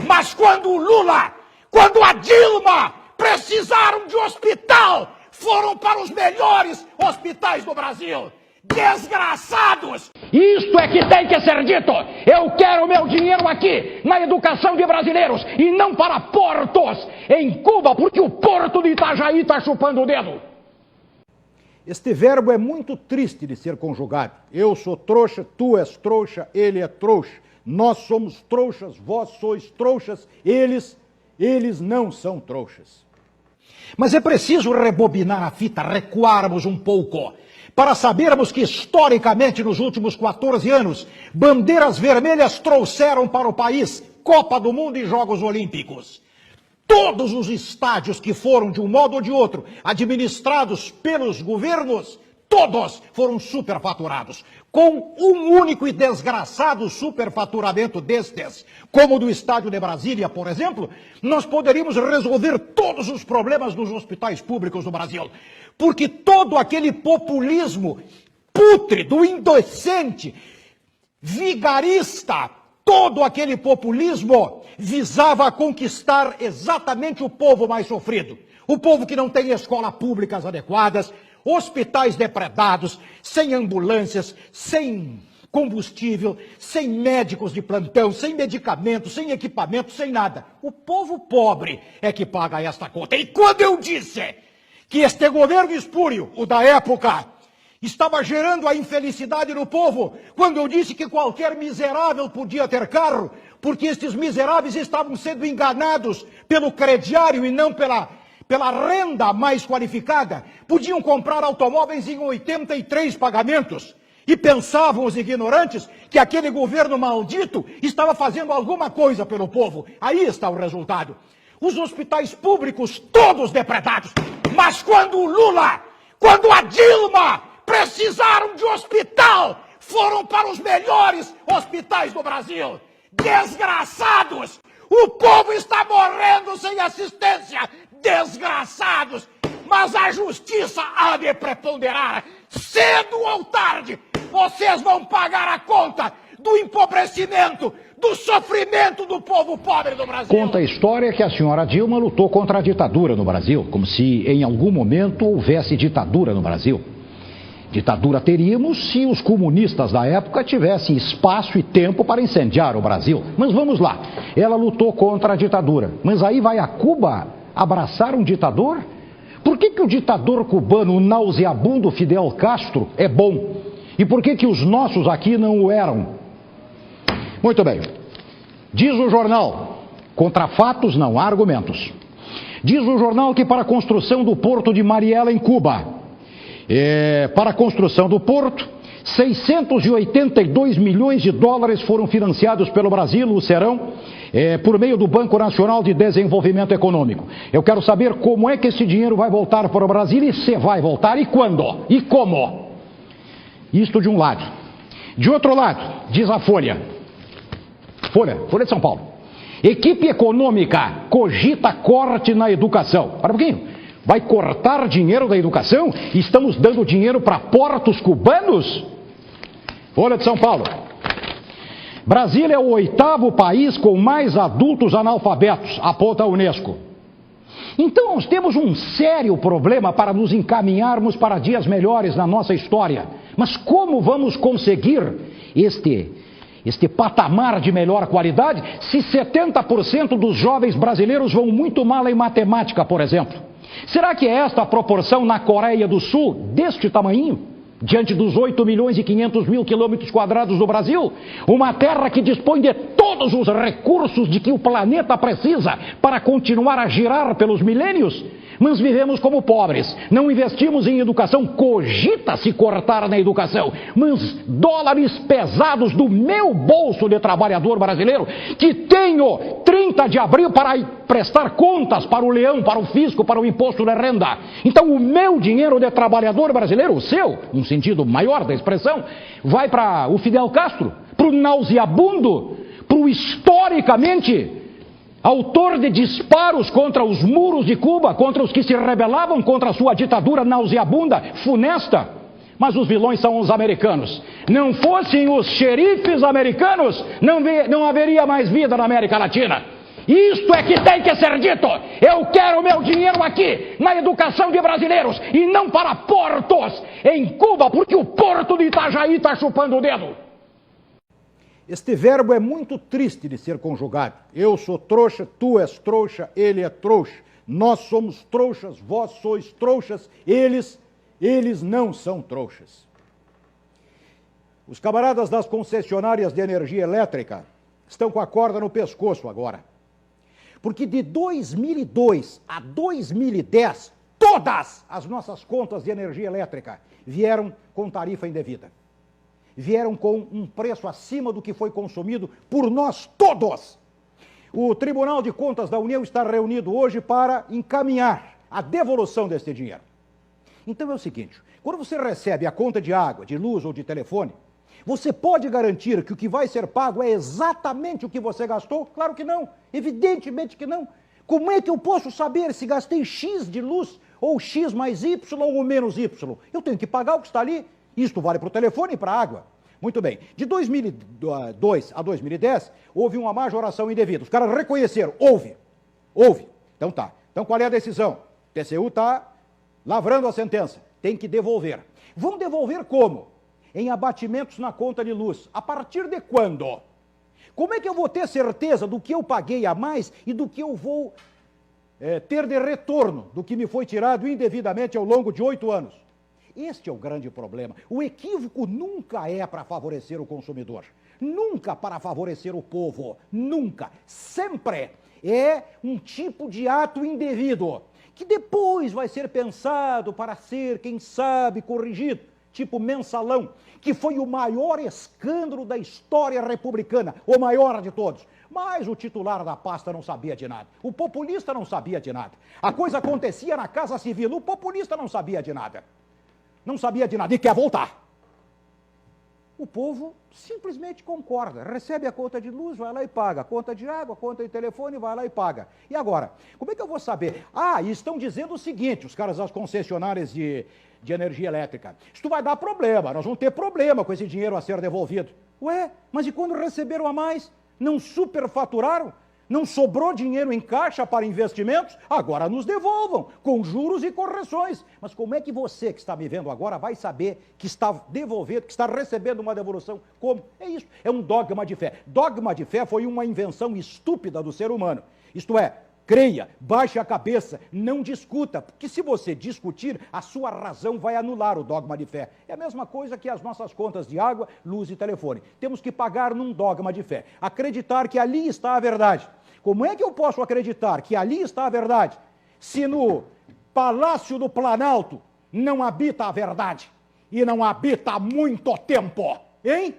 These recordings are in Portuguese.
Mas quando o Lula, quando a Dilma precisaram de hospital, foram para os melhores hospitais do Brasil. Desgraçados! Isto é que tem que ser dito! Eu quero meu dinheiro aqui, na educação de brasileiros, e não para portos em Cuba, porque o porto de Itajaí está chupando o dedo. Este verbo é muito triste de ser conjugado. Eu sou trouxa, tu és trouxa, ele é trouxa. Nós somos trouxas, vós sois trouxas, eles não são trouxas. Mas é preciso rebobinar a fita, recuarmos um pouco, para sabermos que historicamente nos últimos 14 anos, bandeiras vermelhas trouxeram para o país Copa do Mundo e Jogos Olímpicos. Todos os estádios que foram, de um modo ou de outro, administrados pelos governos, todos foram superfaturados. Com um único e desgraçado superfaturamento destes, como o do estádio de Brasília, por exemplo, nós poderíamos resolver todos os problemas dos hospitais públicos do Brasil. Porque todo aquele populismo pútrido, indecente, vigarista, todo aquele populismo visava conquistar exatamente o povo mais sofrido. O povo que não tem escolas públicas adequadas, hospitais depredados, sem ambulâncias, sem combustível, sem médicos de plantão, sem medicamentos, sem equipamento, sem nada. O povo pobre é que paga esta conta. E quando eu disse que este governo espúrio, o da época, estava gerando a infelicidade no povo, quando eu disse que qualquer miserável podia ter carro, porque estes miseráveis estavam sendo enganados pelo crediário e não pela renda mais qualificada, podiam comprar automóveis em 83 pagamentos. E pensavam os ignorantes que aquele governo maldito estava fazendo alguma coisa pelo povo. Aí está o resultado. Os hospitais públicos todos depredados. Mas quando o Lula, quando a Dilma precisaram de hospital, foram para os melhores hospitais do Brasil. Desgraçados! O povo está morrendo sem assistência. Desgraçados! Mas a justiça há de preponderar. Cedo ou tarde, vocês vão pagar a conta do empobrecimento, do sofrimento do povo pobre do Brasil. Conta a história que a senhora Dilma lutou contra a ditadura no Brasil, como se em algum momento houvesse ditadura no Brasil. Ditadura teríamos se os comunistas da época tivessem espaço e tempo para incendiar o Brasil. Mas vamos lá, ela lutou contra a ditadura. Mas aí vai a Cuba abraçar um ditador? Por que o ditador cubano, o nauseabundo Fidel Castro, é bom? E por que os nossos aqui não o eram? Muito bem. Diz o jornal, contra fatos não há argumentos. Diz o jornal que para a construção do porto de Mariela em Cuba, para a construção do porto, 682 milhões de dólares foram financiados pelo Brasil, o Serão, por meio do Banco Nacional de Desenvolvimento Econômico. Eu quero saber como é que esse dinheiro vai voltar para o Brasil e se vai voltar e quando e como. Isto de um lado. De outro lado, diz a Folha de São Paulo. Equipe econômica cogita corte na educação. Para um pouquinho. Vai cortar dinheiro da educação? Estamos dando dinheiro para portos cubanos? Folha de São Paulo. Brasil é o 8º país com mais adultos analfabetos, aponta a Unesco. Então nós temos um sério problema para nos encaminharmos para dias melhores na nossa história. Mas como vamos conseguir este patamar de melhor qualidade se 70% dos jovens brasileiros vão muito mal em matemática, por exemplo? Será que é esta a proporção na Coreia do Sul, deste tamanhinho? Diante dos 8 milhões e 500 mil quilômetros quadrados do Brasil, uma terra que dispõe de todos os recursos de que o planeta precisa para continuar a girar pelos milênios, mas vivemos como pobres, não investimos em educação, cogita-se cortar na educação, mas dólares pesados do meu bolso de trabalhador brasileiro, que tenho 30 de abril para prestar contas para o leão, para o fisco, para o imposto de renda. Então o meu dinheiro de trabalhador brasileiro, o seu, no sentido maior da expressão, vai para o Fidel Castro, para o nauseabundo, para o historicamente autor de disparos contra os muros de Cuba, contra os que se rebelavam contra a sua ditadura nauseabunda, funesta. Mas os vilões são os americanos. Não fossem os xerifes americanos, não haveria mais vida na América Latina. Isto é que tem que ser dito. Eu quero meu dinheiro aqui, na educação de brasileiros, e não para portos em Cuba, porque o porto de Itajaí está chupando o dedo. Este verbo é muito triste de ser conjugado. Eu sou trouxa, tu és trouxa, ele é trouxa. Nós somos trouxas, vós sois trouxas, eles não são trouxas. Os camaradas das concessionárias de energia elétrica estão com a corda no pescoço agora. Porque de 2002 a 2010, todas as nossas contas de energia elétrica vieram com tarifa indevida. Vieram com um preço acima do que foi consumido por nós todos. O Tribunal de Contas da União está reunido hoje para encaminhar a devolução desse dinheiro. Então é o seguinte, quando você recebe a conta de água, de luz ou de telefone, você pode garantir que o que vai ser pago é exatamente o que você gastou? Claro que não, evidentemente que não. Como é que eu posso saber se gastei X de luz, ou X mais Y ou menos Y? Eu tenho que pagar o que está ali. Isto vale para o telefone e para a água. Muito bem. De 2002 a 2010, houve uma majoração indevida. Os caras reconheceram. Houve. Então tá. Então qual é a decisão? O TCU está lavrando a sentença. Tem que devolver. Vão devolver como? Em abatimentos na conta de luz. A partir de quando? Como é que eu vou ter certeza do que eu paguei a mais e do que eu vou ter de retorno do que me foi tirado indevidamente ao longo de 8 anos? Este é o grande problema. O equívoco nunca é para favorecer o consumidor. Nunca para favorecer o povo. Nunca. Sempre é um tipo de ato indevido, que depois vai ser pensado para ser, quem sabe, corrigido. Tipo mensalão, que foi o maior escândalo da história republicana, o maior de todos. Mas o titular da pasta não sabia de nada. O populista não sabia de nada. A coisa acontecia na Casa Civil, o populista não sabia de nada. Não sabia de nada e quer voltar. O povo simplesmente concorda, recebe a conta de luz, vai lá e paga, a conta de água, a conta de telefone, vai lá e paga. E agora, como é que eu vou saber? E estão dizendo o seguinte, os caras das concessionárias de energia elétrica, isto vai dar problema, nós vamos ter problema com esse dinheiro a ser devolvido. Ué, mas e quando receberam a mais? Não superfaturaram? Não sobrou dinheiro em caixa para investimentos? Agora nos devolvam, com juros e correções. Mas como é que você que está me vendo agora vai saber que está devolvendo, que está recebendo uma devolução? Como? É isso, é um dogma de fé. Dogma de fé foi uma invenção estúpida do ser humano. Isto é, creia, baixe a cabeça, não discuta, porque se você discutir, a sua razão vai anular o dogma de fé. É a mesma coisa que as nossas contas de água, luz e telefone. Temos que pagar num dogma de fé, acreditar que ali está a verdade. Como é que eu posso acreditar que ali está a verdade, se no Palácio do Planalto não habita a verdade? E não habita há muito tempo, hein?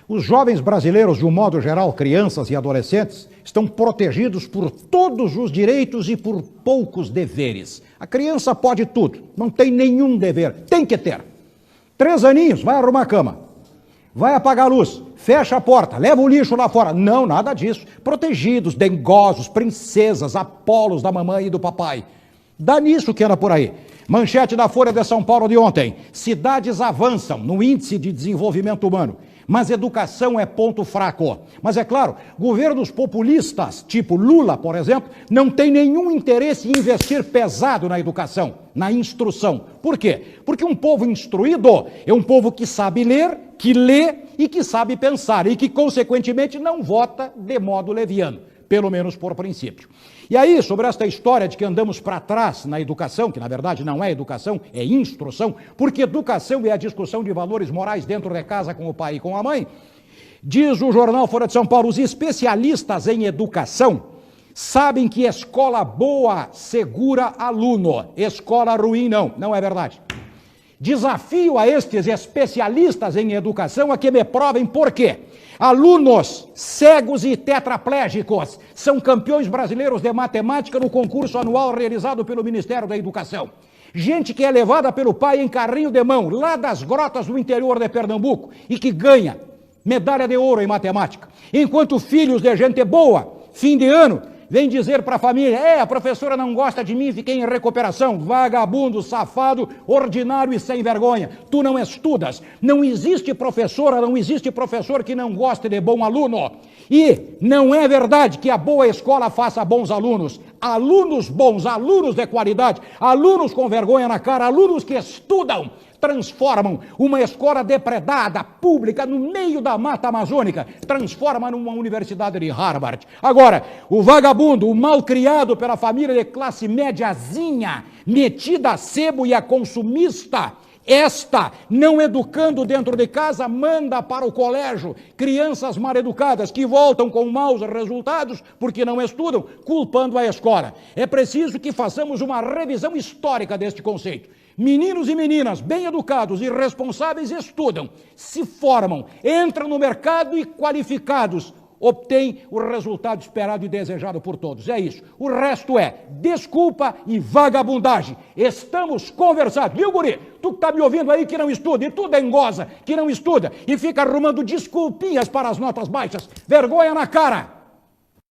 Os jovens brasileiros, de um modo geral, crianças e adolescentes, estão protegidos por todos os direitos e por poucos deveres. A criança pode tudo, não tem nenhum dever, tem que ter. 3 aninhos, vai arrumar a cama, vai apagar a luz, fecha a porta, leva o lixo lá fora. Não, nada disso. Protegidos, dengosos, princesas, Apolos da mamãe e do papai. Dá nisso que anda por aí. Manchete da Folha de São Paulo de ontem. Cidades avançam no índice de desenvolvimento humano, mas educação é ponto fraco. Mas é claro, governos populistas, tipo Lula, por exemplo, não tem nenhum interesse em investir pesado na educação, na instrução. Por quê? Porque um povo instruído é um povo que sabe ler, que lê e que sabe pensar e que, consequentemente, não vota de modo leviano, pelo menos por princípio. E aí, sobre esta história de que andamos para trás na educação, que na verdade não é educação, é instrução, porque educação é a discussão de valores morais dentro de casa com o pai e com a mãe, diz o jornal Folha de São Paulo, os especialistas em educação sabem que escola boa segura aluno, escola ruim não é verdade. Desafio a estes especialistas em educação a que me provem por quê. Alunos cegos e tetraplégicos são campeões brasileiros de matemática no concurso anual realizado pelo Ministério da Educação. Gente que é levada pelo pai em carrinho de mão, lá das grotas do interior de Pernambuco, e que ganha medalha de ouro em matemática. Enquanto filhos de gente boa, fim de ano, vem dizer para a família, a professora não gosta de mim, fiquei em recuperação, vagabundo, safado, ordinário e sem vergonha. Tu não estudas, não existe professora, não existe professor que não goste de bom aluno. E não é verdade que a boa escola faça bons alunos. Alunos bons, alunos de qualidade, alunos com vergonha na cara, alunos que estudam, transformam uma escola depredada, pública, no meio da mata amazônica, transforma numa universidade de Harvard. Agora, o vagabundo, o malcriado pela família de classe médiazinha, metida a sebo e a consumista, esta, não educando dentro de casa, manda para o colégio crianças mal educadas que voltam com maus resultados porque não estudam, culpando a escola. É preciso que façamos uma revisão histórica deste conceito. Meninos e meninas bem educados e responsáveis estudam, se formam, entram no mercado e qualificados, obtêm o resultado esperado e desejado por todos. É isso. O resto é desculpa e vagabundagem. Estamos conversados. Viu, guri? Tu que está me ouvindo aí que não estuda, e tu dengosa que não estuda e fica arrumando desculpinhas para as notas baixas. Vergonha na cara!